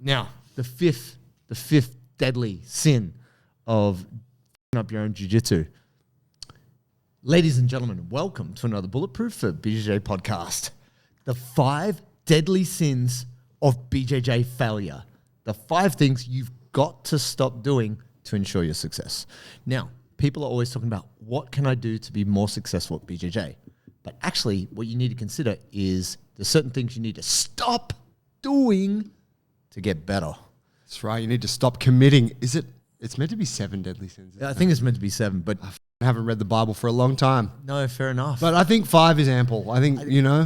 Now, the fifth deadly sin of up your own jiu-jitsu. Ladies and gentlemen, welcome to another Bulletproof for BJJ podcast. The 5 deadly sins of BJJ failure. The 5 things you've got to stop doing to ensure your success. Now, people are always talking about what can I do to be more successful at BJJ? But actually, what you need to consider is there's certain things you need to stop doing to get better. That's right. You need to stop committing. It's meant to be 7 deadly sins. I think it's meant to be 7, but I haven't read the Bible for a long time. no, fair enough. But I think 5 is ample. I think,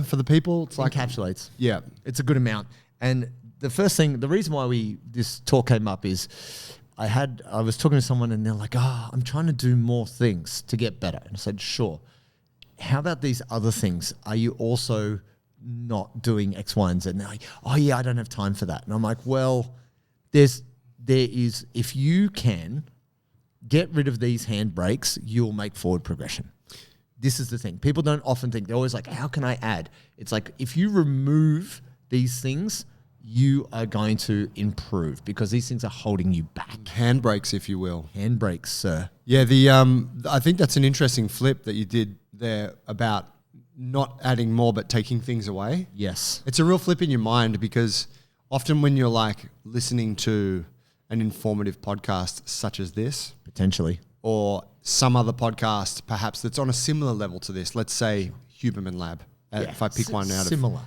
for the people, it's like... encapsulates. Yeah. It's a good amount. And the reason why this talk came up is I was talking to someone and they're like, I'm trying to do more things to get better. And I said, sure. How about these other things? Are you also not doing X, Y, and Z? And they're like, oh yeah, I don't have time for that. And I'm like, well, there is, if you can get rid of these handbrakes, you'll make forward progression. This is the thing. People don't often think, they're always like, how can I add? It's like, if you remove these things, you are going to improve because these things are holding you back. Handbrakes, if you will. Handbrakes, sir. Yeah, I think that's an interesting flip that you did there about not adding more but taking things away. Yes. It's a real flip in your mind because often when you're like listening to an informative podcast such as this, potentially, or some other podcast perhaps that's on a similar level to this, let's say Huberman Lab, if I pick one out similar.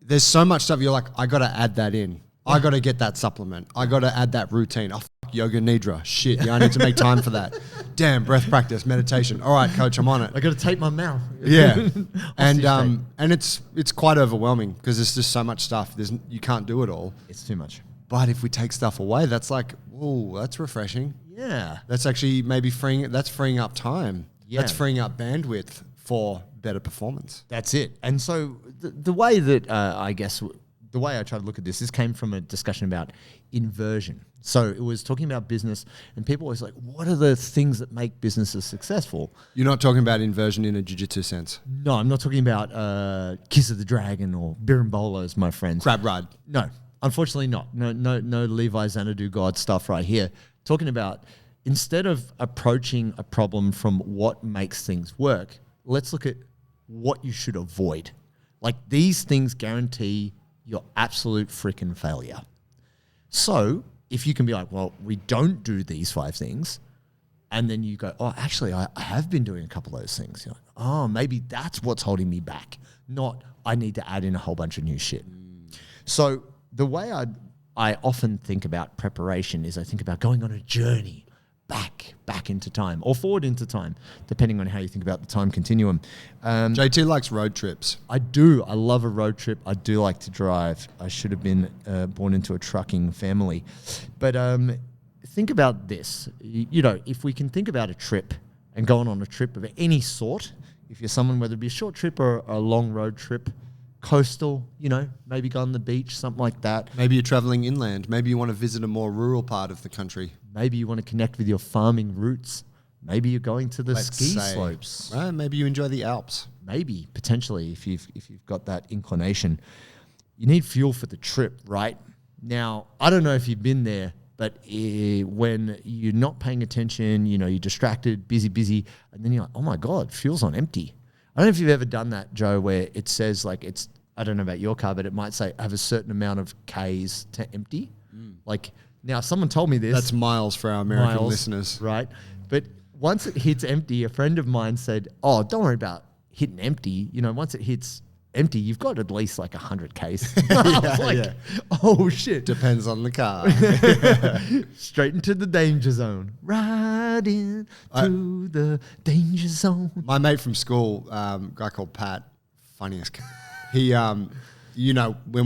There's so much stuff you're like, I got to add that in. I got to get that supplement. I got to add that routine. Oh, yoga nidra. Shit, yeah, I need to make time for that. Damn, breath practice, meditation. All right, coach, I'm on it. I got to tape my mouth. Yeah. and it's quite overwhelming because there's just so much stuff. You can't do it all. It's too much. But if we take stuff away, that's like, whoa, that's refreshing. Yeah. That's actually maybe freeing up time. Yeah. That's freeing up bandwidth for better performance. That's it. And so the way that the way I try to look at this came from a discussion about inversion. So it was talking about business and people always like, what are the things that make businesses successful? You're not talking about inversion in a jiu-jitsu sense? No, I'm not talking about Kiss of the Dragon or Berrim Bolos, my friends. Crab ride? No, unfortunately not. No Levi Xanadu God stuff right here. Talking about instead of approaching a problem from what makes things work, let's look at what you should avoid. Like these things guarantee your absolute freaking failure. So if you can be like, well, we don't do these 5 things, and then you go, oh, actually, I have been doing a couple of those things. You're like, oh, maybe that's what's holding me back, not I need to add in a whole bunch of new shit. So the way I often think about preparation is I think about going on a journey back into time or forward into time, depending on how you think about the time continuum. JT likes road trips. I do. I love a road trip. I do like to drive. I should have been born into a trucking family. But think about this. If we can think about a trip and going on a trip of any sort, if you're someone, whether it be a short trip or a long road trip, coastal, maybe go on the beach, something like that. Maybe you're traveling inland. Maybe you want to visit a more rural part of the country. Maybe you want to connect with your farming roots. Maybe you're going to the ski slopes. Right? Maybe you enjoy the Alps. Maybe, potentially, if you've got that inclination. You need fuel for the trip, right? Now, I don't know if you've been there, but when you're not paying attention, you're distracted, busy, and then you're like, oh my God, fuel's on empty. I don't know if you've ever done that, Joe, where it says like I don't know about your car, but it might say have a certain amount of Ks to empty. Now someone told me this. That's miles for our American listeners. Right. But once it hits empty, a friend of mine said, oh, don't worry about hitting empty. Once it hits empty, you've got at least like 100 Ks. I was like, oh shit. Depends on the car. Straight into the danger zone. Right into the danger zone. My mate from school, guy called Pat, funniest. He, when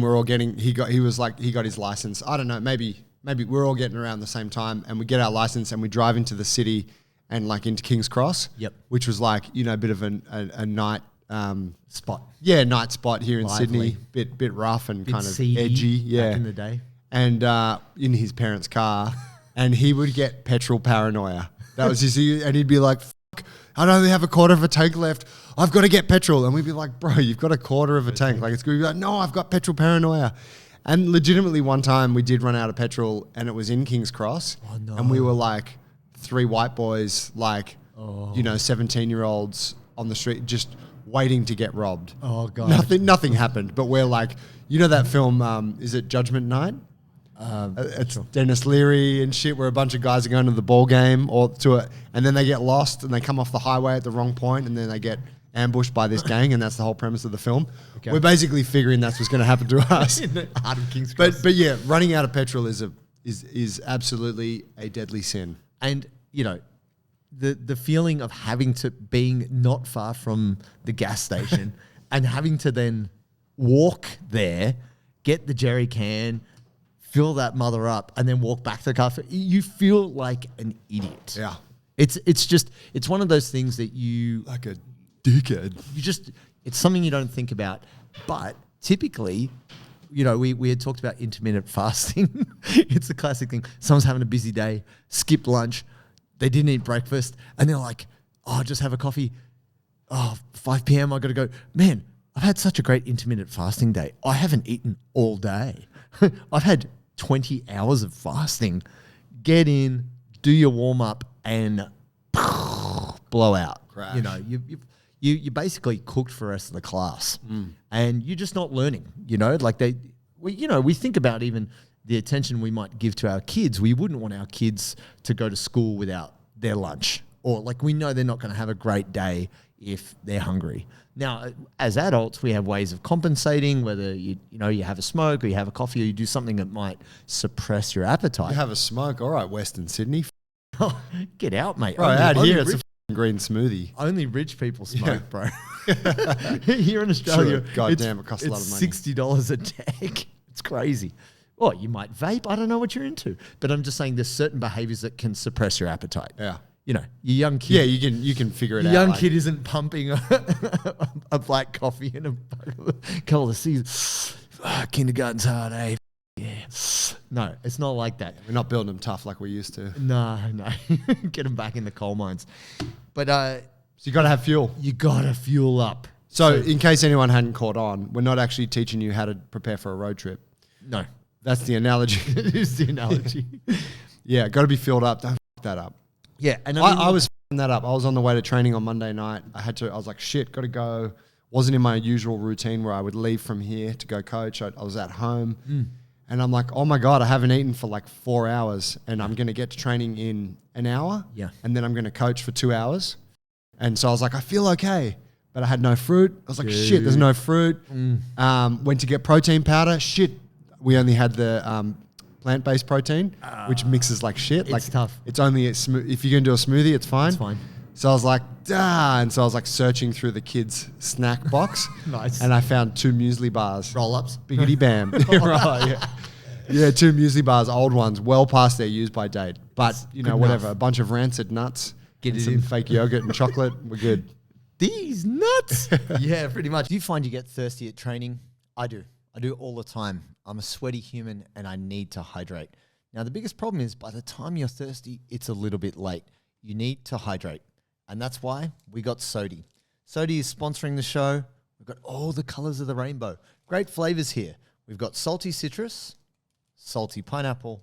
we're all getting, he got his license. I don't know, maybe we're all getting around the same time and we get our license and we drive into the city and like into King's Cross. Yep. Which was like, a bit of a night spot. Yeah, night spot here in Lively. Sydney. Bit rough and kind of seedy, edgy. Yeah. Back in the day. And in his parents' car. And he would get petrol paranoia. That was and he'd be like, fuck, I only have a quarter of a tank left. I've got to get petrol. And we'd be like, bro, you've got a quarter of a tank. Like it's going to be like, no, I've got petrol paranoia. And legitimately one time we did run out of petrol and it was in King's Cross. Oh, no. And we were like 3 white boys, like, 17-year-olds on the street just waiting to get robbed. Oh, God. Nothing happened. But we're like, you know that film, is it Judgment Night? It's Dennis Leary and shit, where a bunch of guys are going to the ball game and then they get lost and they come off the highway at the wrong point and then they get ambushed by this gang, and that's the whole premise of the film. Okay. We're basically figuring that's what's going to happen to us. In the heart of King's Cross. But yeah, running out of petrol is absolutely a deadly sin. And the feeling of being not far from the gas station and having to then walk there, get the jerry can, fill that mother up, and then walk back to the car. You feel like an idiot. Yeah. It's one of those things that you... Like a dickhead. It's something you don't think about. But typically, we had talked about intermittent fasting. It's a classic thing. Someone's having a busy day, skipped lunch, they didn't eat breakfast, and they're like, oh, just have a coffee. Oh, 5 p.m, I got to go. Man, I've had such a great intermittent fasting day. I haven't eaten all day. I've had 20 hours of fasting. Get in, do your warm-up, and blow out. Crash. You basically cooked for the rest of the class, and you're just not learning. We think about even the attention we might give to our kids. We wouldn't want our kids to go to school without their lunch, or we know they're not going to have a great day if they're hungry. Now, as adults, we have ways of compensating, whether you have a smoke or you have a coffee or you do something that might suppress your appetite. You have a smoke, all right, Western Sydney. Oh, get out, mate. Bro, out here it's a green smoothie. Only rich people smoke, bro. Here in Australia, God damn, it costs a lot of money. $60 a deck. It's crazy. Or you might vape. I don't know what you're into. But I'm just saying there's certain behaviors that can suppress your appetite. Yeah. Your young kid. Yeah, you can figure it out. Young kid isn't pumping a black coffee and a couple of seasons. Kindergarten's hard, eh? Yeah. No, it's not like that. We're not building them tough like we used to. No. Get them back in the coal mines. But so you got to have fuel. You got to fuel up. So in case anyone hadn't caught on, we're not actually teaching you how to prepare for a road trip. No. That's the analogy. It is the analogy. Yeah, got to be filled up. Don't f*** that up. Yeah, and I was f***ing that up. I was on the way to training on Monday night. I was like, shit, got to go. Wasn't in my usual routine where I would leave from here to go coach. I was at home. And I'm like, oh my God, I haven't eaten for 4 hours and I'm going to get to training in an hour. Yeah. And then I'm going to coach for 2 hours. And so I was like, I feel okay. But I had no fruit. I was like, shit, there's no fruit. Went to get protein powder. Shit, we only had the plant-based protein, which mixes like shit. It's tough. It's only if you're going to do a smoothie, it's fine. It's fine. So I was like, and so I was searching through the kids' snack box. Nice. And I found 2 muesli bars. Roll-ups. Biggity bam. Right, yeah. Yeah, 2 muesli bars, old ones, well past their use-by date. But, whatever, a bunch of rancid nuts, get it some in. fake yogurt and chocolate, we're good. These nuts? Yeah, pretty much. Do you find you get thirsty at training? I do. I do all the time. I'm a sweaty human and I need to hydrate. Now, the biggest problem is by the time you're thirsty, it's a little bit late. You need to hydrate. And that's why we got Sodi. Sodi is sponsoring the show. We've got all the colors of the rainbow. Great flavors here. We've got salty citrus, salty pineapple,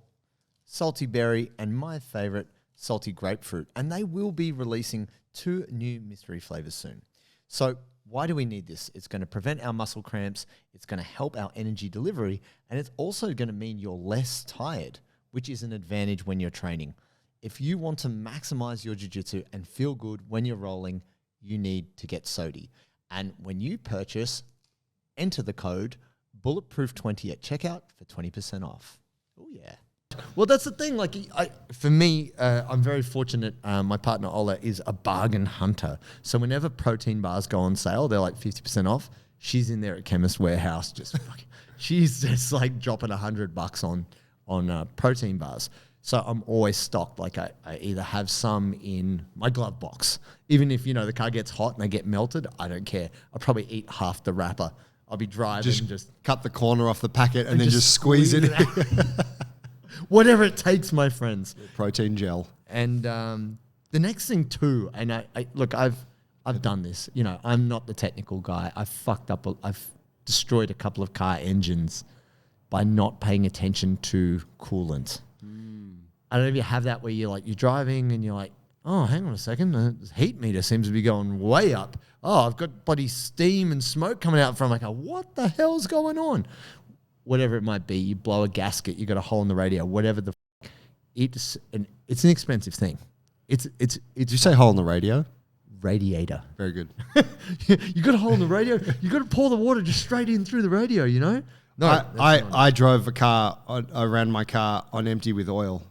salty berry, and my favorite, salty grapefruit. And they will be releasing 2 new mystery flavors soon. So why do we need this? It's going to prevent our muscle cramps. It's going to help our energy delivery. And it's also going to mean you're less tired, which is an advantage when you're training. If you want to maximize your jiu-jitsu and feel good when you're rolling, you need to get Sodi. And when you purchase, enter the code Bulletproof20 at checkout for 20% off. Oh, yeah. Well, that's the thing. For me, I'm very fortunate. My partner, Ola, is a bargain hunter. So whenever protein bars go on sale, they're 50% off. She's in there at Chemist Warehouse. She's just dropping $100 on protein bars. So I'm always stocked. I either have some in my glove box. Even if, the car gets hot and they get melted, I don't care. I'll probably eat half the wrapper. I'll be driving. Just cut the corner off the packet and then just squeeze it in. Whatever it takes, my friends. Protein gel. And the next thing too, and I've done this. I'm not the technical guy. I've destroyed a couple of car engines by not paying attention to coolant. I don't know if you have that where you're driving and you're like, oh, hang on a second, the heat meter seems to be going way up. Oh, I've got bloody steam and smoke coming out from my car. What the hell's going on? Whatever it might be, you blow a gasket, you got a hole in the radio, whatever the it's an expensive thing. Did you say hole in the radio? Radiator. Very good. You got a hole in the radio, you got to pour the water just straight in through the radio, you know? No, I drove a car, I ran my car on empty with oil.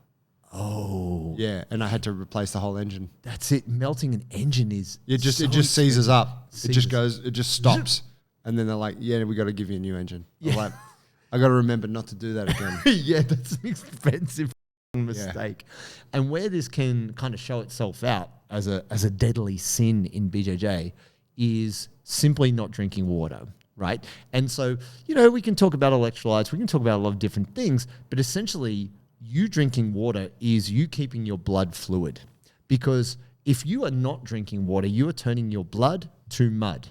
Oh. Yeah, and I had to replace the whole engine. That's it. Melting an engine is it just seizes up. It just stops. And then they're like, yeah, we got to give you a new engine. Yeah. Like, I got to remember not to do that again. Yeah, that's an expensive mistake. Yeah. And where this can kind of show itself out as a deadly sin in BJJ is simply not drinking water, right? And so, we can talk about electrolytes, we can talk about a lot of different things, but essentially you drinking water is you keeping your blood fluid, because if you are not drinking water, you are turning your blood to mud.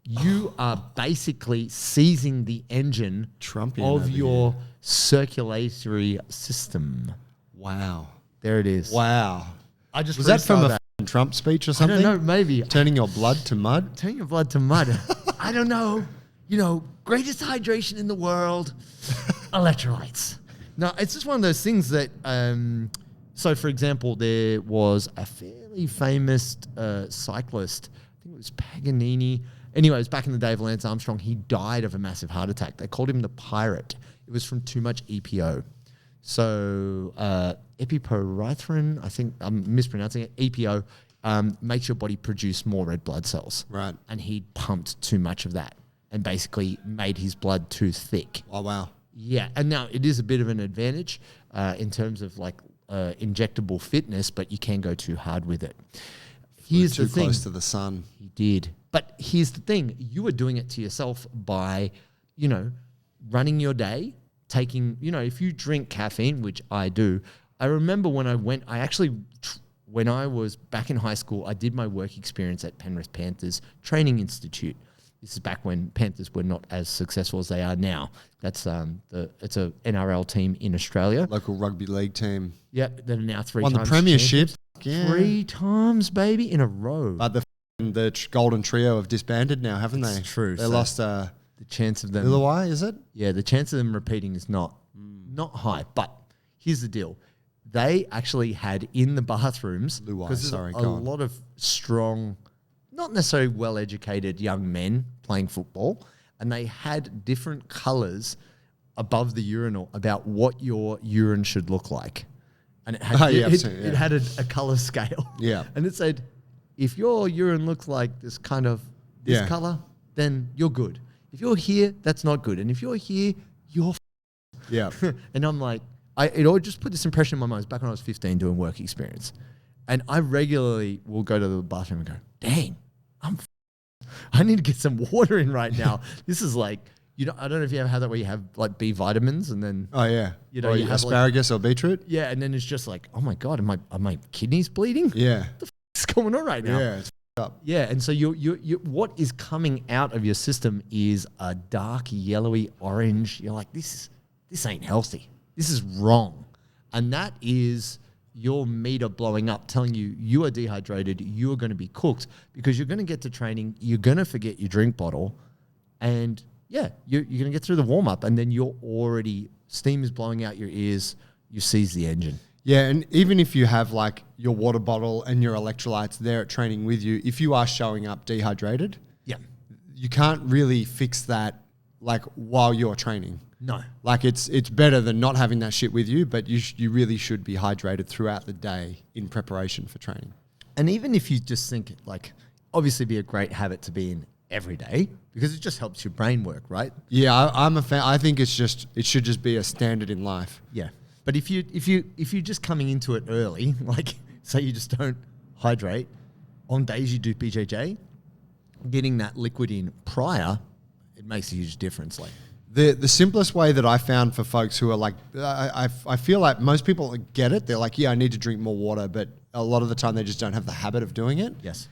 You are basically seizing the engine of your circulatory system. Wow. There it is. Wow. Was that from a Trump speech or something? I don't know, maybe. Turning your blood to mud? Turning your blood to mud. I don't know. Greatest hydration in the world, electrolytes. No, it's just one of those things that, so for example, there was a fairly famous cyclist, I think it was Paganini. Anyways, back in the day of Lance Armstrong, he died of a massive heart attack. They called him the Pirate. It was from too much EPO. So epiporithrin, I think I'm mispronouncing it, EPO, makes your body produce more red blood cells. Right. And he pumped too much of that and basically made his blood too thick. Oh, wow. Yeah, and now it is a bit of an advantage in terms of injectable fitness, but you can go too hard with it. Here's the thing. Too close to the sun. He did. But here's the thing. You were doing it to yourself by, running your day, taking, if you drink caffeine, which I do. I remember when when I was back in high school, I did my work experience at Penrith Panthers Training Institute. This is back when Panthers were not as successful as they are now. That's it's a NRL team in Australia. Local rugby league team. Yeah, that are now three won times the premiership. Yeah. 3 times, baby, in a row. But the Golden Trio have disbanded now, haven't they? It's true. They lost the chance of them. Illawarra, is it? Yeah, the chance of them repeating is not high. But here's the deal. They actually had in the bathrooms, because there's a lot of strong, not necessarily well-educated young men playing football, and they had different colours above the urinal about what your urine should look like. And it had, it had a colour scale. Yeah. And it said, if your urine looks like this kind of colour, then you're good. If you're here, that's not good. And if you're here, you're yeah. And I'm like, it all just put this impression in my mind. It was back when I was 15 doing work experience. And I regularly will go to the bathroom and go, dang, I need to get some water in right now. This is like, I don't know if you ever have that where you have like B vitamins and then or you have asparagus or beetroot. Yeah, and then it's just like, oh my God, are my kidneys bleeding? Yeah. What the is going on right now? Yeah, it's up. Yeah, and so you what is coming out of your system is a dark yellowy orange. You're like, this ain't healthy. This is wrong. And that is your meter blowing up, telling you are dehydrated, you are going to be cooked, because you're going to get to training, you're going to forget your drink bottle, and you're going to get through the warm-up, and then steam is blowing out your ears, you seize the engine. Yeah, and even if you have like your water bottle and your electrolytes there at training with you, if you are showing up dehydrated, you can't really fix that like while you're training. No. Like it's better than not having that shit with you, but you really should be hydrated throughout the day in preparation for training. And even if you just think like, obviously be a great habit to be in every day, because it just helps your brain work, right? Yeah, I'm a fan. I think it should just be a standard in life. Yeah. But if you're just coming into it early, like say you just don't hydrate on days you do BJJ, getting that liquid in prior, it makes a huge difference. Like the simplest way that I found for folks who are like, I feel like most people get it. They're like, yeah, I need to drink more water, but a lot of the time they just don't have the habit of doing it. Yes.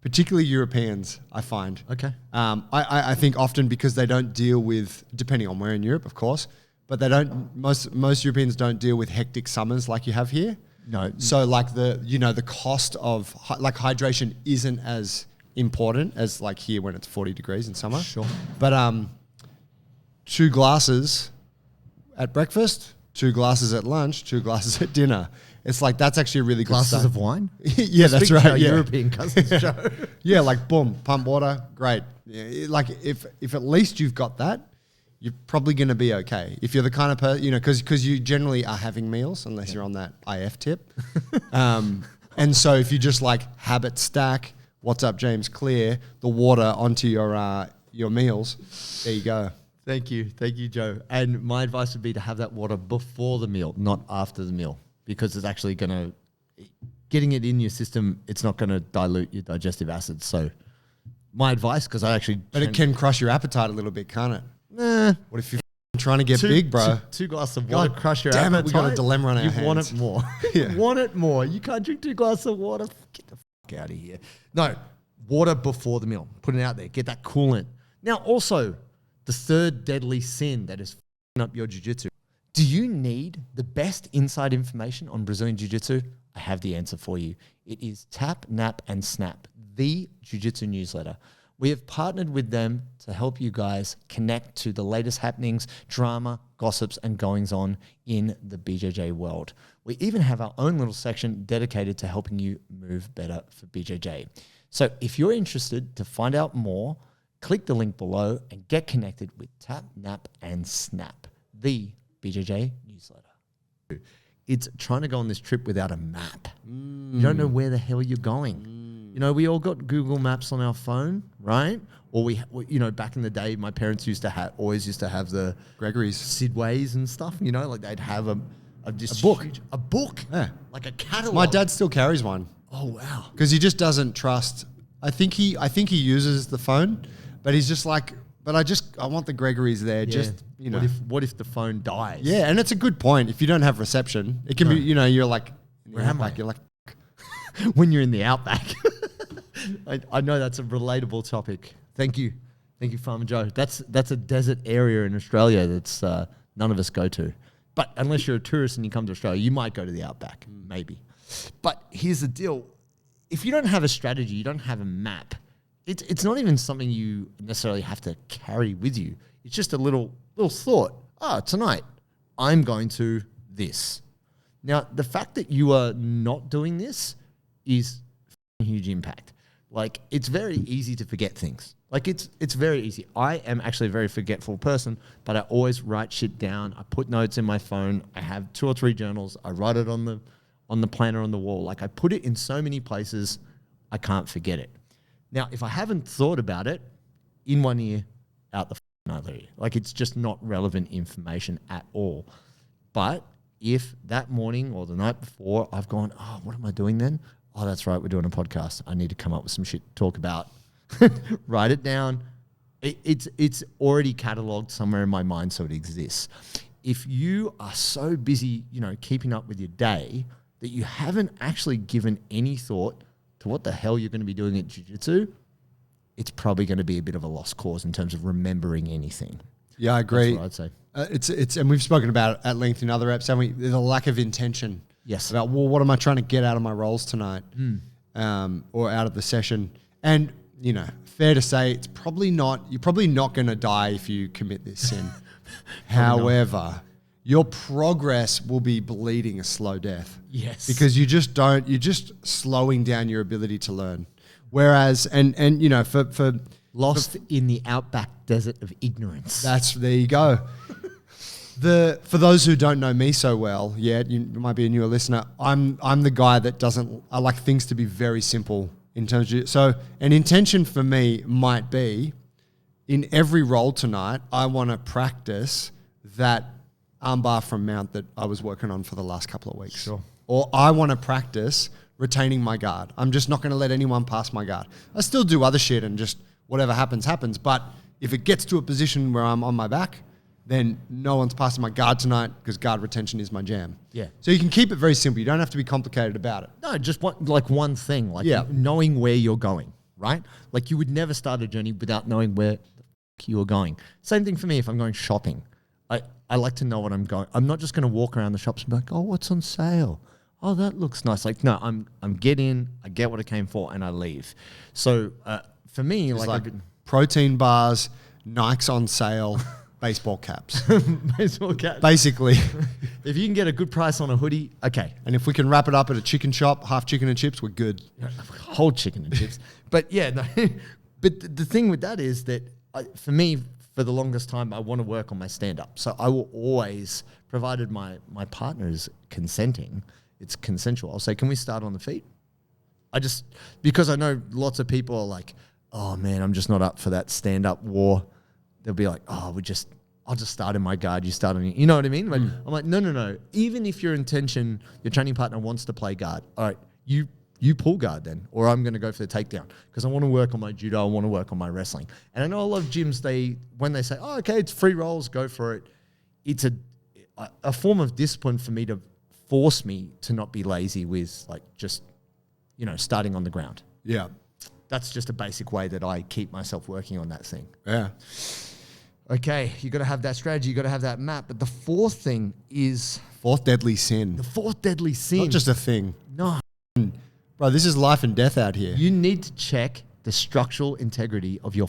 particularly Europeans, I find. Okay. I think often because they don't deal with, depending on where in Europe, of course, but they don't, most Europeans don't deal with hectic summers like you have here. No. So like the cost of like hydration isn't as important as like here when it's 40 degrees in summer. Sure. But 2 glasses at breakfast, 2 glasses at lunch, 2 glasses at dinner. It's like, that's actually a really good Glasses start. of wine? Yeah, that's Speak to right. our Yeah. European cousins, Joe. Yeah, like boom, pump water, great. Yeah, like if at least you've got that, you're probably going to be okay. If you're the kind of person, you know, because you generally are having meals unless you're on that IF tip. And so if you just like habit stack, what's up, James, clear the water onto your meals, there you go. Thank you, Joe. And my advice would be to have that water before the meal, not after the meal, because it's actually getting it in your system, it's not going to dilute your digestive acids. So my advice, because I actually... But it can crush your appetite a little bit, can't it? Nah. What if you're trying to get big, bro? Two glasses of water crush your damn appetite. it, we got a dilemma on our hands. You want it more. Yeah. You want it more. You can't drink 2 glasses of water. Get the fuck out of here. No, water before the meal. Put it out there. Get that coolant. Now, also, the third deadly sin that is f***ing up your jiu-jitsu. Do you need the best inside information on Brazilian Jiu-Jitsu? I have the answer for you. It is Tap, Nap, and Snap, the Jiu-Jitsu newsletter. We have partnered with them to help you guys connect to the latest happenings, drama, gossips, and goings-on in the BJJ world. We even have our own little section dedicated to helping you move better for BJJ. So if you're interested to find out more, click the link below and get connected with Tap, Nap, and Snap, the BJJ newsletter. It's trying to go on this trip without a map. You don't know where the hell you're going. You know, we all got Google Maps on our phone, right? Or you know, back in the day, my parents always used to have the Gregory's Sidways and stuff. You know, like they'd have a book, Yeah. like a catalog. My dad still carries one. Oh wow! Because he just doesn't trust. I think he uses the phone, but he's just like, but I want the Gregory's there. Yeah. Just, you know. What if the phone dies? Yeah, and it's a good point. If you don't have reception, it can be, you know, you're like, where am I? You're like, when you're in the outback. I know that's a relatable topic. Thank you, Farmer Joe. That's a desert area in Australia that's none of us go to. But unless you're a tourist and you come to Australia, you might go to the outback, maybe. But here's the deal: if you don't have a strategy, you don't have a map. It's not even something you necessarily have to carry with you. It's just a little thought. Tonight I'm going to this. Now, the fact that you are not doing this is a huge impact. Like, it's very easy to forget things. Like, it's very easy. I am actually a very forgetful person, but I always write shit down. I put notes in my phone. I have 2 or 3 journals. I write it on the planner on the wall. Like, I put it in so many places, I can't forget it. Now, if I haven't thought about it, in one ear, out the other ear. Like, it's just not relevant information at all. But if that morning or the night before I've gone, what am I doing then? Oh, that's right, we're doing a podcast. I need to come up with some shit to talk about. Write it down. It's already cataloged somewhere in my mind, so it exists. If you are so busy, you know, keeping up with your day that you haven't actually given any thought to what the hell you're going to be doing at jiu-jitsu, it's probably going to be a bit of a lost cause in terms of remembering anything. Yeah, I agree. That's what I'd say. It's and we've spoken about it at length in other eps, haven't we? There's a lack of intention. Yes. About, well, what am I trying to get out of my rolls tonight, or out of the session? And, you know, fair to say, it's probably not. You're probably not going to die if you commit this sin. However, your progress will be bleeding a slow death. Yes. Because you're just slowing down your ability to learn. Whereas, and you know, for lost in the outback desert of ignorance. There you go. For those who don't know me so well yet, you might be a newer listener. I'm the guy that I like things to be very simple in terms of, so an intention for me might be, in every roll tonight, I want to practice that armbar from mount that I was working on for the last couple of weeks. Sure. Or I want to practice retaining my guard. I'm just not going to let anyone pass my guard. I still do other shit and just whatever happens, happens. But if it gets to a position where I'm on my back, then no one's passing my guard tonight because guard retention is my jam. Yeah. So you can keep it very simple. You don't have to be complicated about it. No, just one thing, knowing where you're going. right? Like you would never start a journey without knowing where the fuck you are going. Same thing for me if I'm going shopping. I like to know what I'm going. I'm not just going to walk around the shops and be like, oh, what's on sale? Oh, that looks nice. Like, no, I'm get in, I get what I came for, and I leave. So for me, It's like protein bars, Nikes on sale, baseball caps. baseball caps. Basically. If you can get a good price on a hoodie, okay. And if we can wrap it up at a chicken shop, half chicken and chips, we're good. Whole chicken and chips. But yeah, no. But the thing with that is that for me, for the longest time, I want to work on my stand-up. So I will always, provided my partner is consenting, it's consensual. I'll say, can we start on the feet? Because I know lots of people are like, oh man, I'm just not up for that stand-up war. They'll be like, oh, I'll just start in my guard. You start on your, you know what I mean? But I'm like, no. Even if your training partner wants to play guard, all right, you pull guard then, or I'm going to go for the takedown because I want to work on my judo. I want to work on my wrestling. And I know a lot of gyms, when they say, oh, okay, it's free rolls, go for it. It's a form of discipline for me to force me to not be lazy with like just, starting on the ground. Yeah. That's just a basic way that I keep myself working on that thing. Yeah. Okay, you got to have that strategy, you got to have that map. But the fourth thing is... Fourth deadly sin. The fourth deadly sin. Not just a thing. No. Bro, this is life and death out here. You need to check the structural integrity of your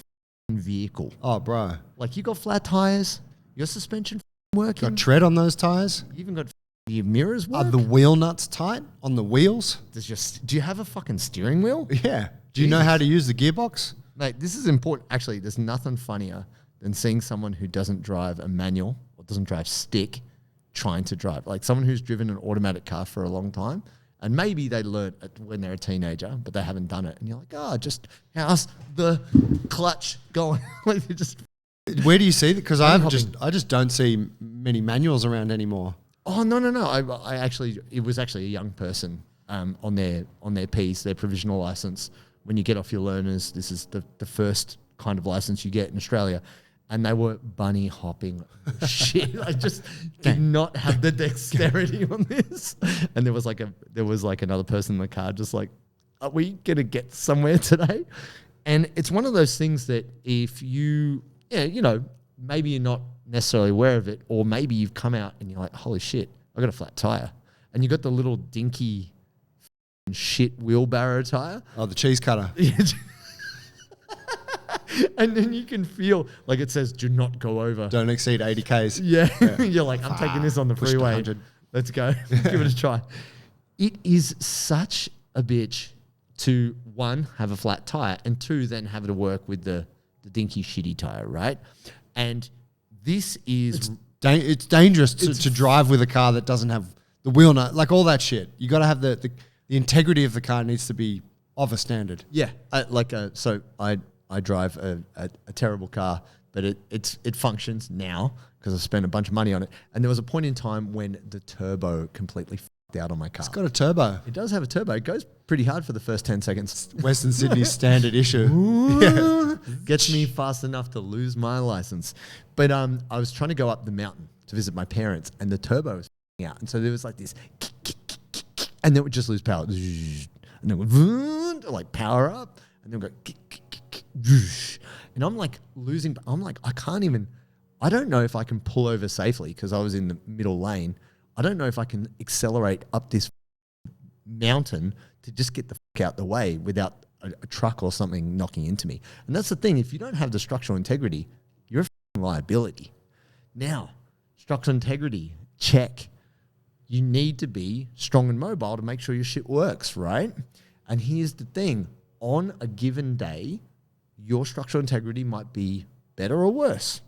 vehicle. Oh, bro. Like you got flat tires, your suspension working. Got tread on those tires? You even got your mirrors work. Are the wheel nuts tight on the wheels? Do you have a fucking steering wheel? Yeah. Do you know how to use the gearbox? Mate, this is important. Actually, there's nothing funnier than seeing someone who doesn't drive a manual or doesn't drive stick trying to drive. Like someone who's driven an automatic car for a long time and maybe they learned it when they're a teenager, but they haven't done it. And you're like, oh, just how's the clutch going? Like you just... Where do you see that? Because I just don't see many manuals around anymore. Oh, no. I actually, it was actually a young person on their Ps, their provisional license. When you get off your learners, this is the first kind of license you get in Australia. And they were bunny hopping shit. I just did not have the dexterity on this. And there was like another person in the car just like, are we going to get somewhere today? And it's one of those things that if you, maybe you're not necessarily aware of it, or maybe you've come out and you're like, holy shit, I got a flat tire. And you got the little dinky shit wheelbarrow tire. Oh, the cheese cutter. And then you can feel like it says, do not go over. Don't exceed 80 Ks. Yeah. You're like, I'm taking this on the freeway. Let's go. Give it a try. It is such a bitch to, one, have a flat tire, and two, then have it to work with the dinky shitty tire, right? And this is... It's dangerous to drive with a car that doesn't have the wheel nut, like all that shit. You got to have the integrity of the car needs to be of a standard. Yeah. So I drive a terrible car, but it functions now because I spent a bunch of money on it. And there was a point in time when the turbo completely f***ed out on my car. It's got a turbo. It does have a turbo. It goes pretty hard for the first 10 seconds. Western Sydney's standard issue. Yeah. Gets me fast enough to lose my license. But I was trying to go up the mountain to visit my parents, and the turbo was f***ing out. And so there was like this, and then it would just lose power. And then it would like power up, and then it would go, and I'm like losing. I'm like, I don't know if I can pull over safely because I was in the middle lane. I don't know if I can accelerate up this mountain to just get the fuck out the way without a truck or something knocking into me. And that's the thing. If you don't have the structural integrity, you're a liability. Now, structural integrity, check. You need to be strong and mobile to make sure your shit works, right? And here's the thing. On a given day, your structural integrity might be better or worse.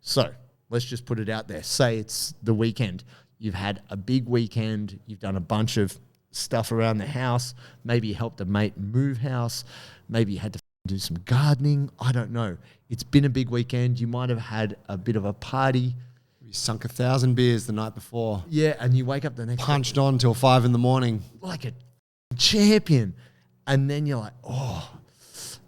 So let's just put it out there. Say it's the weekend. You've had a big weekend. You've done a bunch of stuff around the house. Maybe you helped a mate move house. Maybe you had to do some gardening. I don't know. It's been a big weekend. You might have had a bit of a party. You sunk 1,000 beers the night before. Yeah, and you wake up the next day. Punched on till 5 a.m. Like a champion. And then you're like, oh,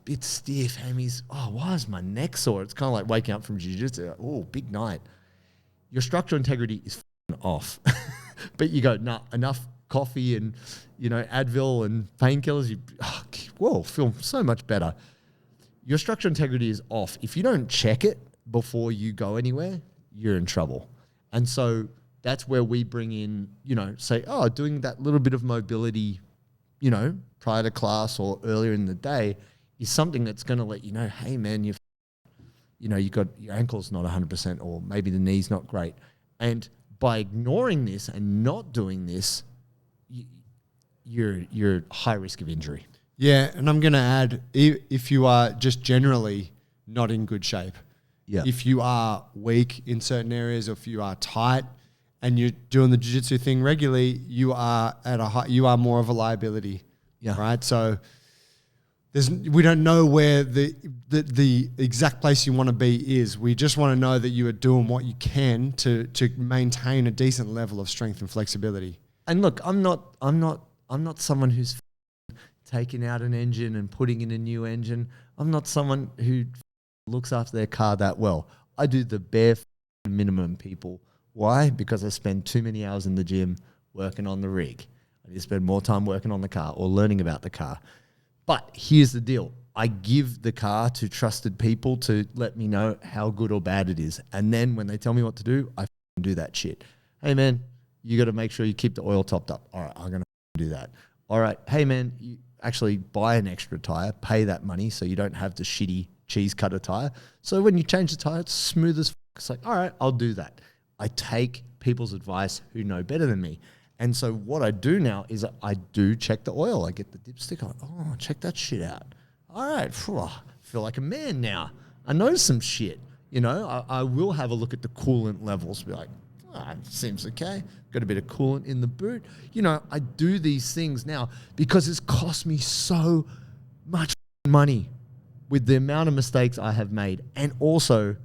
bit stiff, hammies. Oh, why is my neck sore? It's kind of like waking up from jiu-jitsu. Oh, big night. Your structural integrity is off. But you go, nah, enough coffee and, Advil and painkillers. whoa, feel so much better. Your structural integrity is off. If you don't check it before you go anywhere, you're in trouble. And so that's where we bring in, say, doing that little bit of mobility, prior to class or earlier in the day is something that's going to let you know, hey man, you got your ankle's not 100% or maybe the knee's not great. And by ignoring this and not doing this, you're high risk of injury. Yeah, and I'm going to add, if you are just generally not in good shape, if you are weak in certain areas, or if you are tight and you're doing the jiu-jitsu thing regularly, you are you are more of a liability, right? So we don't know where the exact place you want to be is. We just want to know that you are doing what you can to maintain a decent level of strength and flexibility. And look, I'm not someone who's taking out an engine and putting in a new engine. I'm not someone who looks after their car that well. I do the bare minimum, people. Why? Because I spend too many hours in the gym working on the rig. I need to spend more time working on the car or learning about the car. But here's the deal. I give the car to trusted people to let me know how good or bad it is. And then when they tell me what to do, I do that shit. Hey man, you got to make sure you keep the oil topped up. All right, I'm going to do that. All right, hey man, you actually buy an extra tire, pay that money so you don't have the shitty cheese cutter tire. So when you change the tire, it's smooth as fuck. It's like, all right, I'll do that. I take people's advice who know better than me. And so what I do now is I do check the oil. I get the dipstick. I'm like, oh, check that shit out. All right, I feel like a man now. I know some shit. I will have a look at the coolant levels. Be like, seems okay. Got a bit of coolant in the boot. I do these things now because it's cost me so much money with the amount of mistakes I have made, and also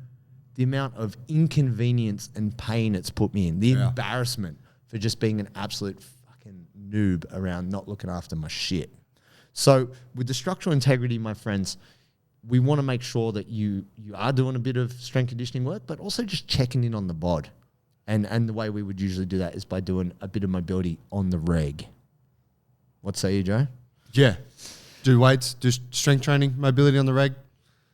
the amount of inconvenience and pain it's put me in, the embarrassment for just being an absolute fucking noob around not looking after my shit. So with the structural integrity, my friends, we want to make sure that you are doing a bit of strength conditioning work, but also just checking in on the bod. And the way we would usually do that is by doing a bit of mobility on the reg. What say you, Joe? Yeah. Do weights, do strength training, mobility on the reg.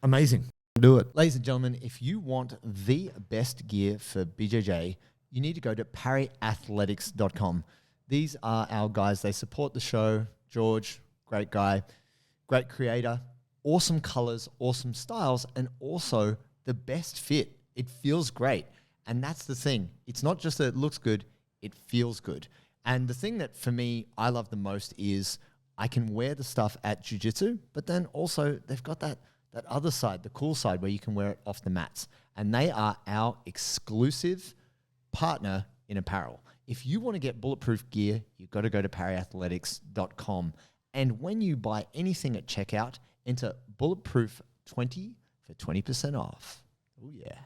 Amazing. Do it. Ladies and gentlemen, if you want the best gear for BJJ, you need to go to pariathletics.com. These are our guys. They support the show. George, great guy, great creator, awesome colors, awesome styles, and also the best fit. It feels great. And that's the thing. It's not just that it looks good, it feels good. And the thing that for me, I love the most is I can wear the stuff at jiu-jitsu, but then also they've got that other side, the cool side where you can wear it off the mats. And they are our exclusive partner in apparel. If you want to get bulletproof gear, you've got to go to pariathletics.com. And when you buy anything at checkout, enter bulletproof20 for 20% off. Oh yeah.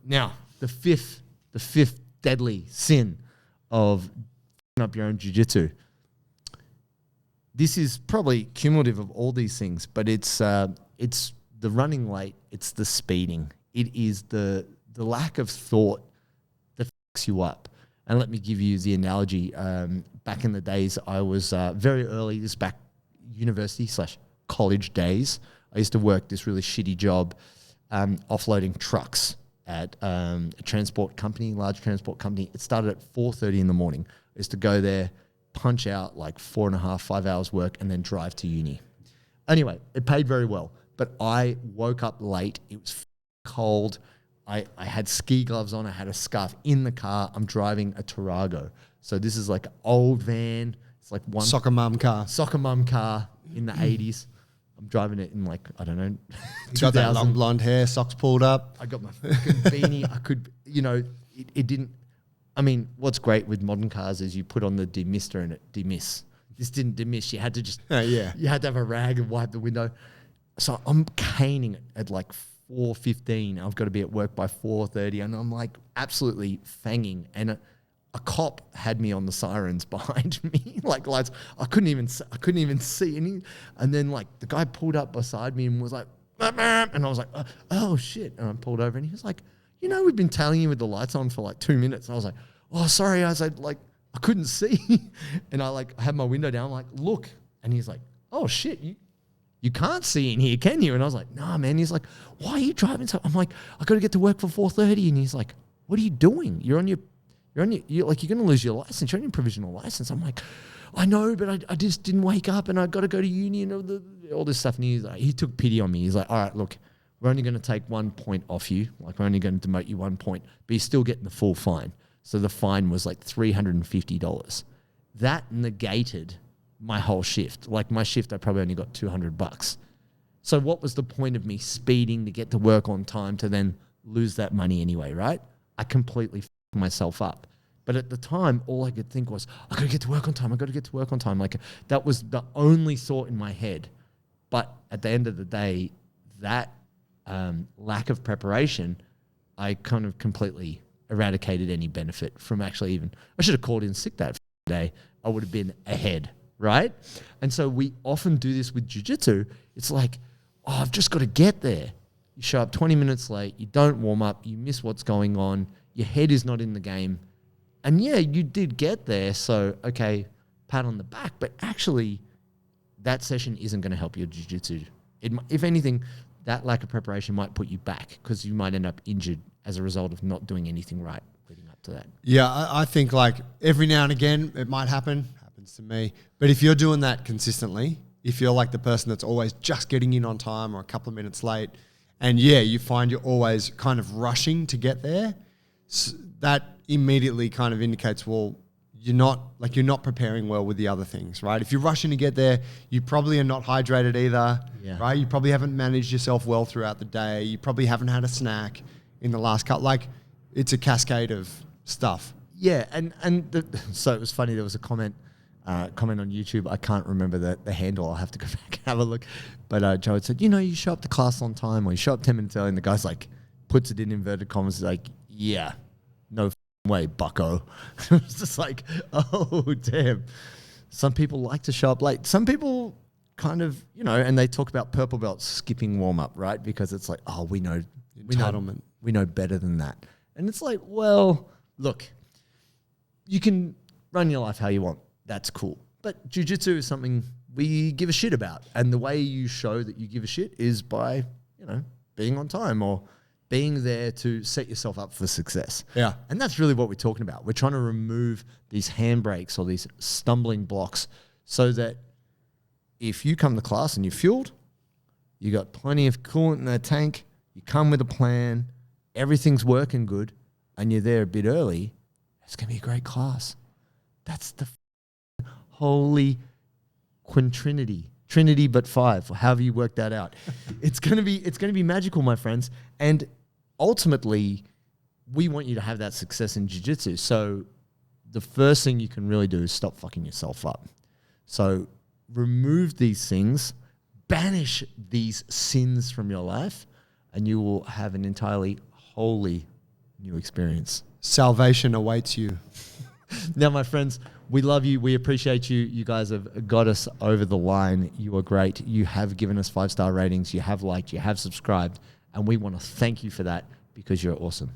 Now, the fifth deadly sin of f***ing up your own jiu-jitsu. This is probably cumulative of all these things, but it's the running late, it's the speeding. It is the lack of thought that fucks you up. And let me give you the analogy. Back in the days, I was very early, this back university/college days, I used to work this really shitty job offloading trucks at a transport company, large transport company. It started at 4:30 in the morning. I used to go there, punch out like 4.5, 5 hours work, and then drive to uni. Anyway, it paid very well, but I woke up late. It was cold. I had ski gloves on. I had a scarf in the car. I'm driving a Tarago. So this is like an old van. It's like one soccer mum car in the 80s. I'm driving it in like, I don't know, you got that long blonde hair, socks pulled up. I got my fucking beanie. I could, it didn't. I mean, what's great with modern cars is you put on the demister and it demiss. This didn't demiss. You had to just, you had to have a rag and wipe the window. So I'm caning it at like 4:15. I've got to be at work by 4:30, and I'm like absolutely fanging. And a cop had me on the sirens behind me, like lights. I couldn't even see any. And then like the guy pulled up beside me and was like, and I was like, oh shit. And I pulled over and he was like, we've been tailing you with the lights on for like 2 minutes. And I was like, oh, sorry. I said, like, I couldn't see. And I had my window down, like, look. And he's like, oh shit, You can't see in here, can you? And I was like, nah, man. He's like, why are you driving so? I'm like, I got to get to work for 4:30. And he's like, what are you doing? You're going to lose your license. You're on your provisional license. I'm like, I know, but I just didn't wake up and I got to go to uni and all this stuff. And he took pity on me. He's like, all right, look, we're only going to take 1 point off you. Like, we're only going to demote you 1 point, but you're still getting the full fine. So the fine was like $350. That negated my whole shift. Like, my shift, I probably only got $200. So what was the point of me speeding to get to work on time to then lose that money anyway, right? I completely f***ed myself up. But at the time, all I could think was, I got to get to work on time. I got to get to work on time. Like, that was the only thought in my head. But at the end of the day, that lack of preparation, I kind of completely eradicated any benefit from actually even, I should have called in sick that day. I would have been ahead, right? And so we often do this with jiu-jitsu. It's like, oh, I've just got to get there. You show up 20 minutes late, you don't warm up, you miss what's going on, your head is not in the game. And yeah, you did get there, so okay, pat on the back, but actually that session isn't going to help your jiu-jitsu. If anything, that lack of preparation might put you back because you might end up injured as a result of not doing anything right leading up to that. Yeah, I think like every now and again it might happen. Happens to me. But if you're doing that consistently, if you're like the person that's always just getting in on time or a couple of minutes late, and yeah, you find you're always kind of rushing to get there, that immediately kind of indicates, well, you're not preparing well with the other things, right? If you're rushing to get there, you probably are not hydrated either, right? You probably haven't managed yourself well throughout the day. You probably haven't had a snack in the last cut. Like, it's a cascade of stuff. Yeah, so it was funny. There was a comment on YouTube. I can't remember the handle. I'll have to go back and have a look. But Joe had said, you show up to class on time, or you show up 10 minutes early, and the guy's like, puts it in inverted commas, like, yeah, no way, bucko. It's just like, oh, damn. Some people like to show up late. Some people kind of, and they talk about purple belts skipping warm-up, right? Because it's like, oh, we know. Entitlement. We know better than that. And it's like, well, look, you can run your life how you want. That's cool. But jiu-jitsu is something we give a shit about. And the way you show that you give a shit is by, being on time or being there to set yourself up for success. Yeah. And that's really what we're talking about. We're trying to remove these handbrakes or these stumbling blocks so that if you come to class and you're fueled, you got plenty of coolant in the tank, you come with a plan, everything's working good, and you're there a bit early, it's going to be a great class. That's the holy quintrinity. Trinity but five, or however you work that out. It's gonna be magical, my friends. And ultimately, we want you to have that success in jiu-jitsu. So the first thing you can really do is stop fucking yourself up. So remove these things, banish these sins from your life, and you will have an entirely holy new experience. Salvation awaits you. Now, my friends, we love you. We appreciate you. You guys have got us over the line. You are great. You have given us 5-star ratings. You have liked. You have subscribed. And we want to thank you for that because you're awesome.